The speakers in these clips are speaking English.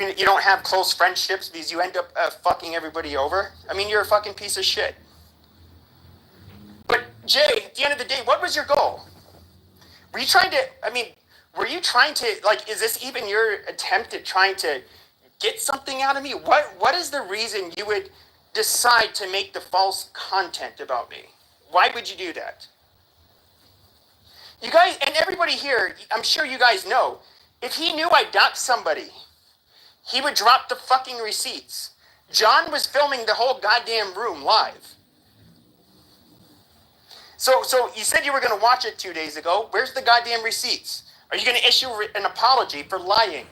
you don't have close friendships because you end up fucking everybody over. I mean, you're a fucking piece of shit. But Jay, at the end of the day, what was your goal? Were you trying to, like, is this even your attempt at trying to get something out of me? What is the reason you would decide to make the false content about me? Why would you do that? You guys, and everybody here, I'm sure you guys know, if he knew I doxed somebody, he would drop the fucking receipts. John was filming the whole goddamn room live. So you said you were going to watch it 2 days ago. Where's the goddamn receipts? Are you going to issue an apology for lying?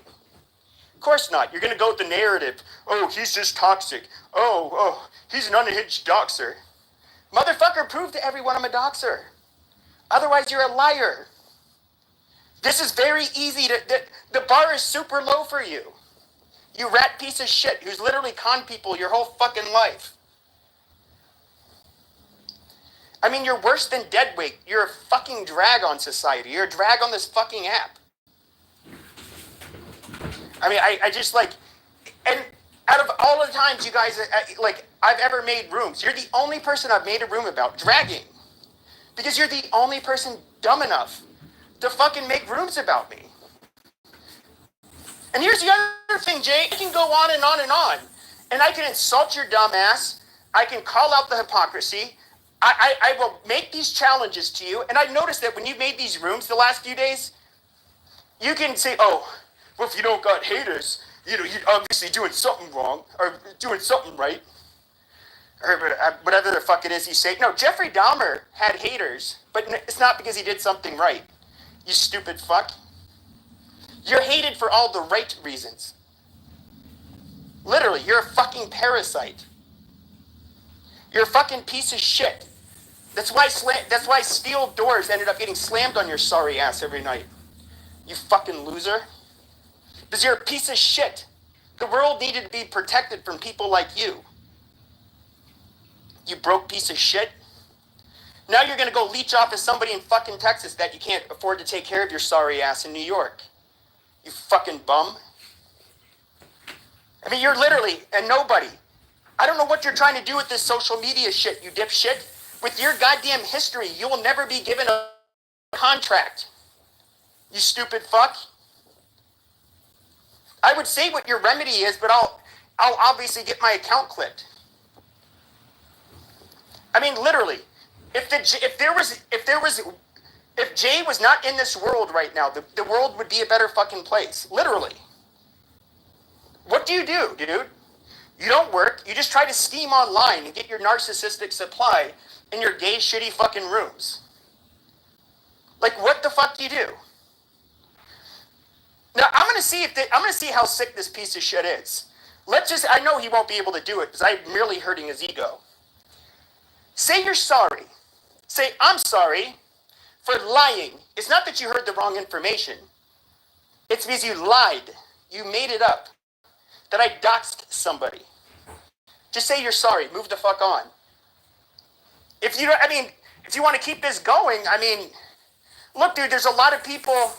Of course not. You're going to go with the narrative. Oh, he's just toxic. Oh, he's an unhinged doxer. Motherfucker, prove to everyone I'm a doxer. Otherwise, you're a liar. This is very easy the bar is super low for you. You rat piece of shit who's literally conned people your whole fucking life. I mean, you're worse than deadweight. You're a fucking drag on society. You're a drag on this fucking app. I mean, I just like, and out of all the times you guys, like, I've ever made rooms, you're the only person I've made a room about dragging. Because you're the only person dumb enough to fucking make rooms about me. And here's the other thing, Jay. I can go on and on and on. And I can insult your dumb ass. I can call out the hypocrisy. I will make these challenges to you. And I've noticed that when you've made these rooms the last few days, you can say, oh, well, if you don't got haters, you're obviously doing something wrong or doing something right. Or whatever the fuck it is you say. No, Jeffrey Dahmer had haters, but it's not because he did something right. You stupid fuck. You're hated for all the right reasons. Literally, you're a fucking parasite. You're a fucking piece of shit. That's why steel doors ended up getting slammed on your sorry ass every night. You fucking loser. Because you're a piece of shit. The world needed to be protected from people like you. You broke piece of shit. Now you're going to go leech off of somebody in fucking Texas that you can't afford to take care of your sorry ass in New York. You fucking bum. I mean, you're literally a nobody. I don't know what you're trying to do with this social media shit, you dipshit. With your goddamn history, you will never be given a contract. You stupid fuck. I would say what your remedy is, but I'll obviously get my account clipped. I mean, literally, if Jay was not in this world right now, the world would be a better fucking place. Literally. What do, dude? You don't work. You just try to steam online and get your narcissistic supply in your gay, shitty fucking rooms. Like, what the fuck do you do? Now, I'm gonna see how sick this piece of shit is. I know he won't be able to do it because I'm merely hurting his ego. Say you're sorry. Say, I'm sorry for lying. It's not that you heard the wrong information. It's because you lied. You made it up. That I doxed somebody. Just say you're sorry. Move the fuck on. If you want to keep this going, look, dude, there's a lot of people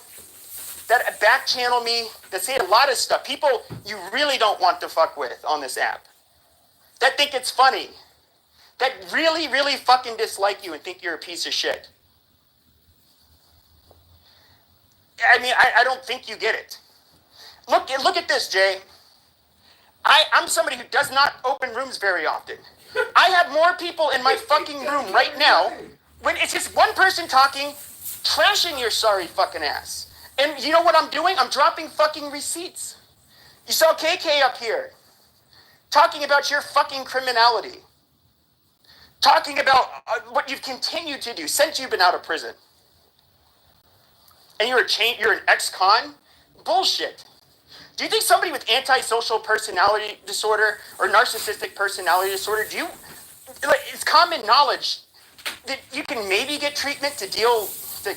that back channel me that say a lot of stuff. People you really don't want to fuck with on this app. That think it's funny. That really, really fucking dislike you and think you're a piece of shit. I don't think you get it. Look at this, Jay. I'm somebody who does not open rooms very often. I have more people in my fucking room right now when it's just one person talking, trashing your sorry fucking ass. And you know what I'm doing? I'm dropping fucking receipts. You saw KK up here talking about your fucking criminality. Talking about what you've continued to do since you've been out of prison. And you're an ex-con? Bullshit. Do you think somebody with antisocial personality disorder or narcissistic personality disorder, it's common knowledge that you can maybe get treatment to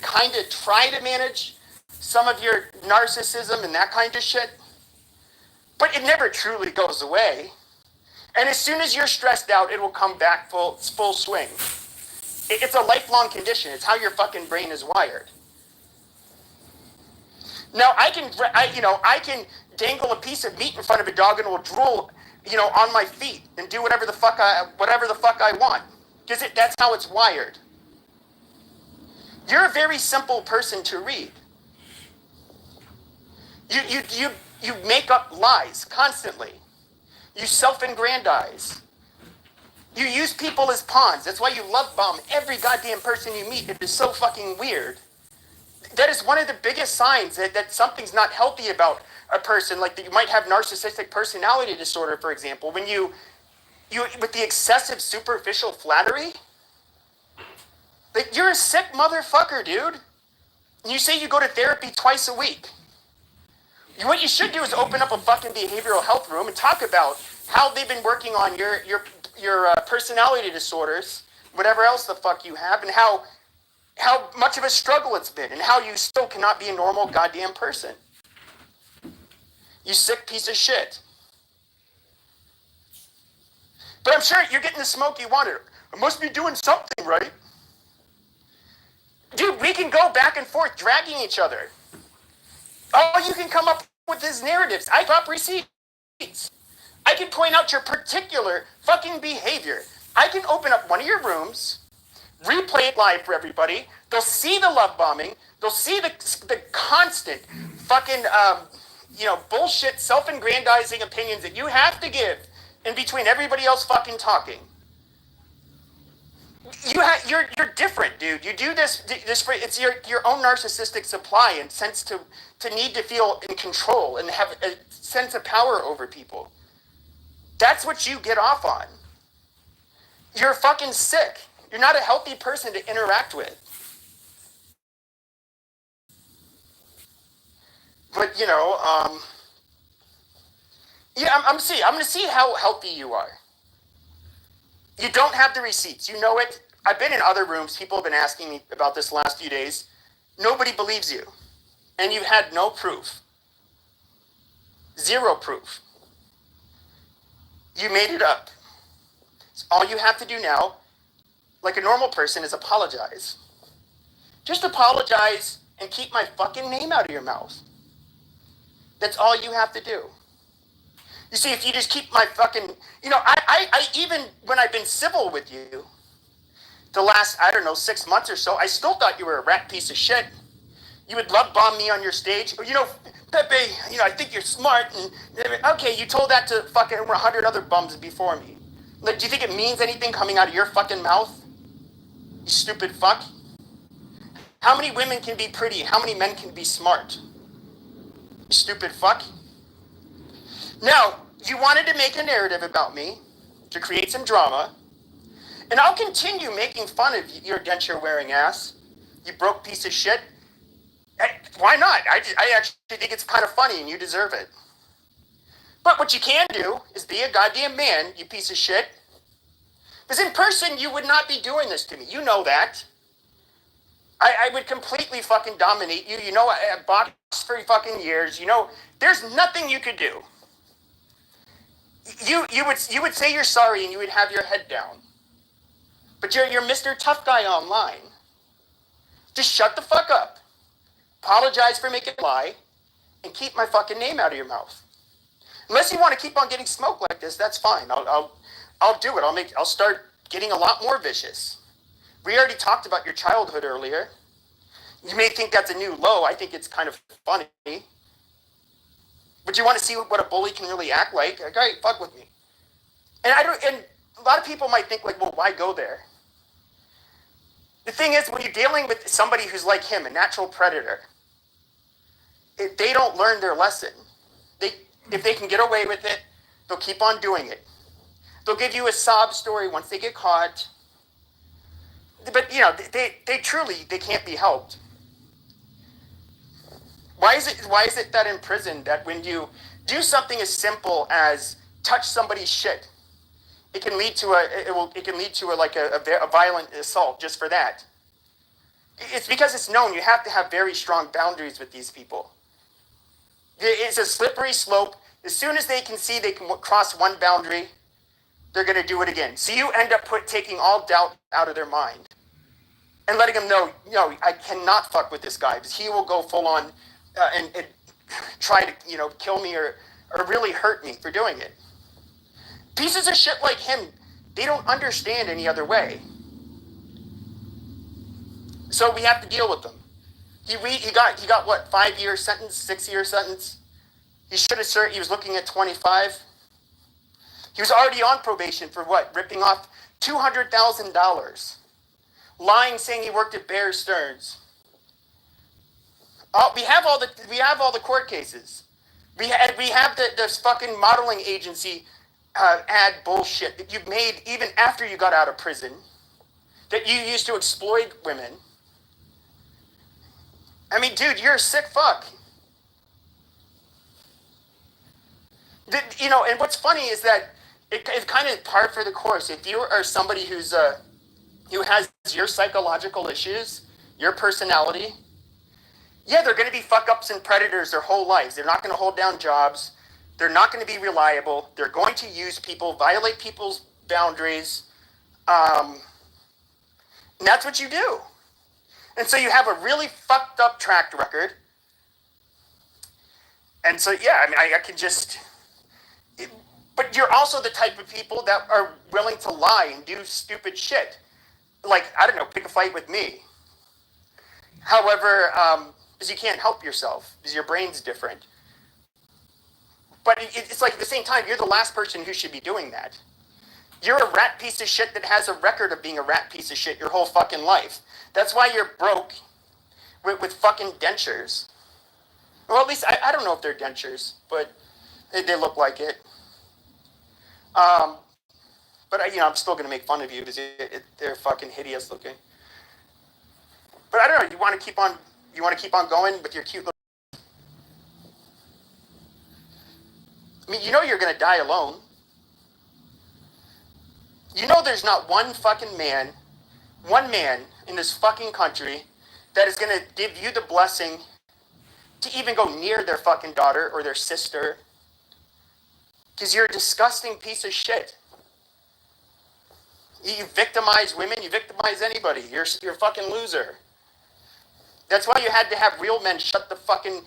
kind of try to manage some of your narcissism and that kind of shit? But it never truly goes away. And as soon as you're stressed out, it will come back full swing. It's a lifelong condition. It's how your fucking brain is wired. Now, I can dangle a piece of meat in front of a dog and it will drool, on my feet and do whatever the fuck I want. Because that's how it's wired. You're a very simple person to read. You make up lies constantly. You self-aggrandize. You use people as pawns. That's why you love bomb every goddamn person you meet. It is so fucking weird. That is one of the biggest signs that something's not healthy about a person. Like that you might have narcissistic personality disorder, for example. When you with the excessive superficial flattery, like you're a sick motherfucker, dude. And you say you go to therapy twice a week. What you should do is open up a fucking behavioral health room and talk about how they've been working on your personality disorders, whatever else the fuck you have, and how much of a struggle it's been, and how you still cannot be a normal goddamn person. You sick piece of shit. But I'm sure you're getting the smoke you wanted. I must be doing something right. Dude, we can go back and forth dragging each other. All you can come up with is narratives. I drop receipts. I can point out your particular fucking behavior. I can open up one of your rooms, replay it live for everybody. They'll see the love bombing. They'll see the constant fucking, bullshit, self-aggrandizing opinions that you have to give in between everybody else fucking talking. You're different, dude. You do this for it's your own narcissistic supply and sense to need to feel in control and have a sense of power over people. That's what you get off on. You're fucking sick. You're not a healthy person to interact with. But I'm gonna see how healthy you are. You don't have the receipts. You know it. I've been in other rooms. People have been asking me about this last few days. Nobody believes you. And you had no proof. Zero proof. You made it up. So all you have to do now, like a normal person, is apologize. Just apologize and keep my fucking name out of your mouth. That's all you have to do. You see, if you just keep my fucking, I even when I've been civil with you, the last, 6 months or so, I still thought you were a rat piece of shit. You would love bomb me on your stage. Pepe, I think you're smart. And okay, you told that to fucking 100 other bums before me. Like, do you think it means anything coming out of your fucking mouth? You stupid fuck. How many women can be pretty? How many men can be smart? You stupid fuck. Now, you wanted to make a narrative about me to create some drama, and I'll continue making fun of your denture-wearing ass, you broke piece of shit. Why not? I actually think it's kind of funny, and you deserve it. But what you can do is be a goddamn man, you piece of shit. Because in person, you would not be doing this to me. You know that. I would completely fucking dominate you. I boxed for fucking years. There's nothing you could do. You would say you're sorry and you would have your head down. But you're Mr. Tough Guy online. Just shut the fuck up. Apologize for making a lie and keep my fucking name out of your mouth. Unless you want to keep on getting smoked like this, that's fine. I'll do it. I'll start getting a lot more vicious. We already talked about your childhood earlier. You may think that's a new low. I think it's kind of funny. But you want to see what a bully can really act like? All right, fuck with me. And a lot of people might think like, well, why go there? The thing is, when you're dealing with somebody who's like him, a natural predator, they don't learn their lesson. If they can get away with it, they'll keep on doing it. They'll give you a sob story once they get caught. But, they truly can't be helped. Why is it that in prison that when you do something as simple as touch somebody's shit, it can lead to a violent assault just for that? It's because it's known you have to have very strong boundaries with these people. It's a slippery slope. As soon as they can see they can cross one boundary, they're going to do it again. So you end up taking all doubt out of their mind and letting them know, I cannot fuck with this guy because he will go full on and try to, kill me or really hurt me for doing it. Pieces of shit like him, they don't understand any other way. So we have to deal with them. He got what, 5-year sentence, 6-year sentence? He should have served, he was looking at 25. He was already on probation for what? Ripping off $200,000. Lying, saying he worked at Bear Stearns. We have all the court cases. We have this fucking modeling agency ad bullshit that you've made even after you got out of prison, that you used to exploit women. I mean, dude, you're a sick fuck. And what's funny is that it's kind of par for the course. If you are somebody who has your psychological issues, your personality, yeah, they're going to be fuck-ups and predators their whole lives. They're not going to hold down jobs. They're not going to be reliable. They're going to use people, violate people's boundaries. And that's what you do. And so you have a really fucked up track record. And so, yeah, I mean, I can just... But you're also the type of people that are willing to lie and do stupid shit. Like, I don't know, pick a fight with me. However, because you can't help yourself, because your brain's different. But it's like at the same time, you're the last person who should be doing that. You're a rat piece of shit that has a record of being a rat piece of shit your whole fucking life. That's why you're broke with fucking dentures. Well, at least, I don't know if they're dentures, but they look like it. But I'm still going to make fun of you because they're fucking hideous looking. But I don't know, you want to keep on going with your cute little... I mean, you're going to die alone. There's not one man in this fucking country that is going to give you the blessing to even go near their fucking daughter or their sister. Because you're a disgusting piece of shit. You victimize women, you victimize anybody. You're a fucking loser. That's why you had to have real men shut the fucking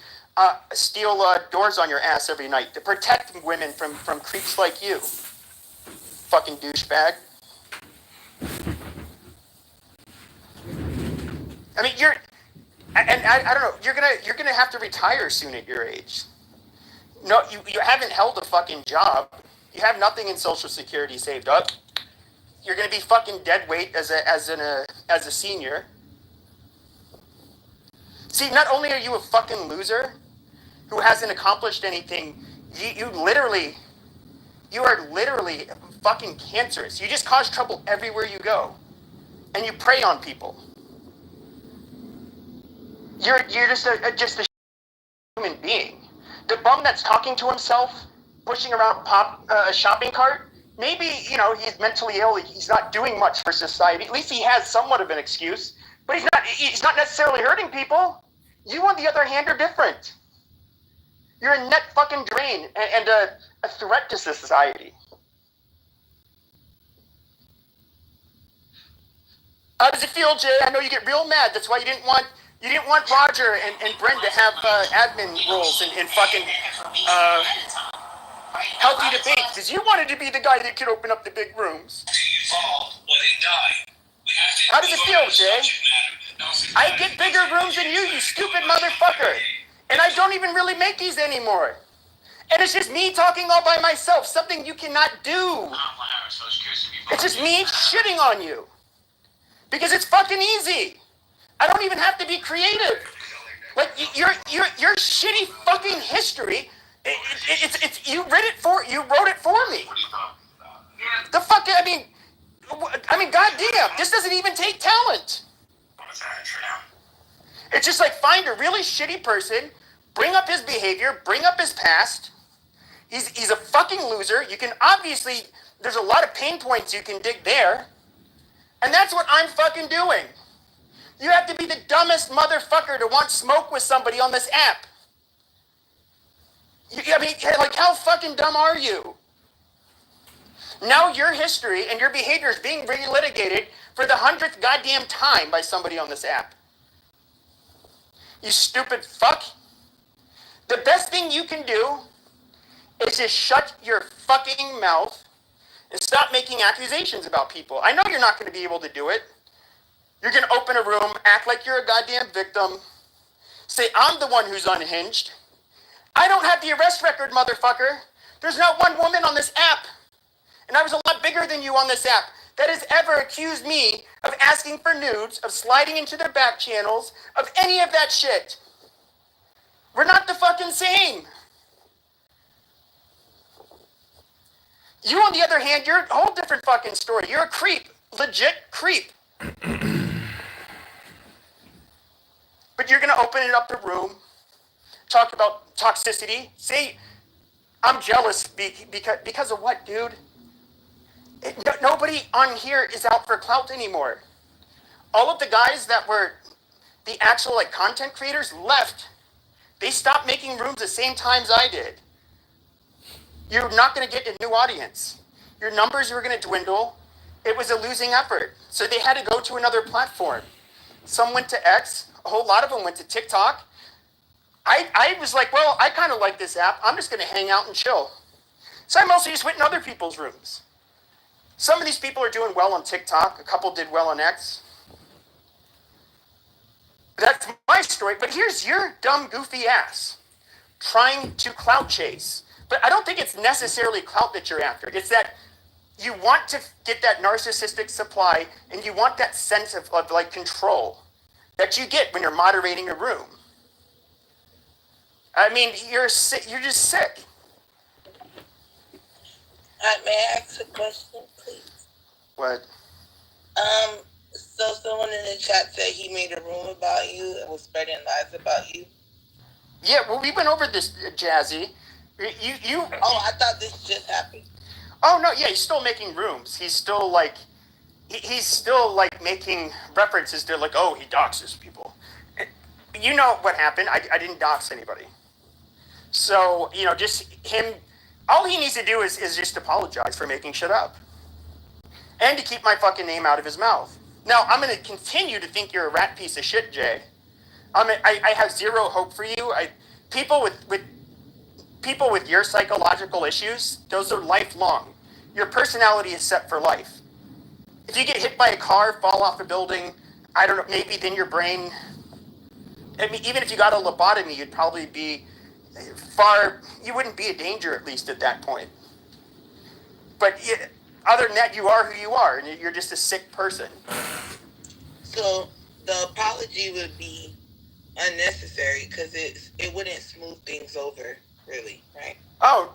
steel doors on your ass every night to protect women from creeps like you. Fucking douchebag. I mean, I don't know, you're gonna have to retire soon at your age. No, you haven't held a fucking job. You have nothing in Social Security saved up. You're gonna be fucking dead weight as a senior. See, not only are you a fucking loser who hasn't accomplished anything, you are literally fucking cancerous. You just cause trouble everywhere you go, and you prey on people. You're just a human being. The bum that's talking to himself, pushing around a shopping cart, maybe, he's mentally ill, he's not doing much for society. At least he has somewhat of an excuse, but he's not necessarily hurting people. You, on the other hand, are different. You're a net fucking drain and a threat to society. How does it feel, Jay? I know you get real mad. That's why you didn't want Roger and Brent to have admin roles and fucking healthy debates, because you wanted to be the guy that could open up the big rooms. How does it feel, Jay? I get bigger rooms than you stupid motherfucker. And I don't even really make these anymore. And it's just me talking all by myself, something you cannot do. It's just me shitting on you. Because it's fucking easy. I don't even have to be creative. Like, your shitty fucking history, you wrote it for me. The fuck, I mean, goddamn, this doesn't even take talent. It's just like, find a really shitty person, bring up his behavior, bring up his past. He's a fucking loser. You can obviously, there's a lot of pain points you can dig there. And that's what I'm fucking doing. You have to be the dumbest motherfucker to want smoke with somebody on this app. How fucking dumb are you? Now your history and your behavior is being relitigated for the 100th goddamn time by somebody on this app. You stupid fuck. The best thing you can do is just shut your fucking mouth and stop making accusations about people. I know you're not going to be able to do it. You're going to open a room, act like you're a goddamn victim, say, I'm the one who's unhinged. I don't have the arrest record, motherfucker. There's not one woman on this app, and I was a lot bigger than you on this app, that has ever accused me of asking for nudes, of sliding into their back channels, of any of that shit. We're not the fucking same. You, on the other hand, you're a whole different fucking story. You're a creep. Legit creep. But you're going to open it up the room, talk about toxicity, say, I'm jealous because of what, dude? Nobody on here is out for clout anymore. All of the guys that were the actual like content creators left. They stopped making rooms the same times I did. You're not going to get a new audience. Your numbers were going to dwindle. It was a losing effort. So they had to go to another platform. Some went to X. A whole lot of them went to TikTok. I was like, well, I kind of like this app. I'm just going to hang out and chill. So I mostly just went in other people's rooms. Some of these people are doing well on TikTok. A couple did well on X. That's my story. But here's your dumb, goofy ass trying to clout chase. But I don't think it's necessarily clout that you're after. It's that you want to get that narcissistic supply and you want that sense of like control that you get when you're moderating a room. I mean, you're sick. You're just sick. May I ask a question, please? What? So someone in the chat said he made a room about you and was spreading lies about you. Yeah, well, we went over this, Jazzy. You. Oh, I thought this just happened. Oh no, yeah, he's still making rooms. He's still like, he's still like making references to like, oh, he doxes people. You know what happened? I didn't dox anybody. So just him. All he needs to do is just apologize for making shit up, and to keep my fucking name out of his mouth. Now I'm gonna continue to think you're a rat piece of shit, Jay. I have zero hope for you. People with your psychological issues, those are lifelong. Your personality is set for life. If you get hit by a car, fall off a building, I don't know, maybe then your brain, I mean, even if you got a lobotomy, you'd probably be you wouldn't be a danger at least at that point. But other than that, you are who you are, and you're just a sick person. So the apology would be unnecessary because it wouldn't smooth things over, really, right? Oh,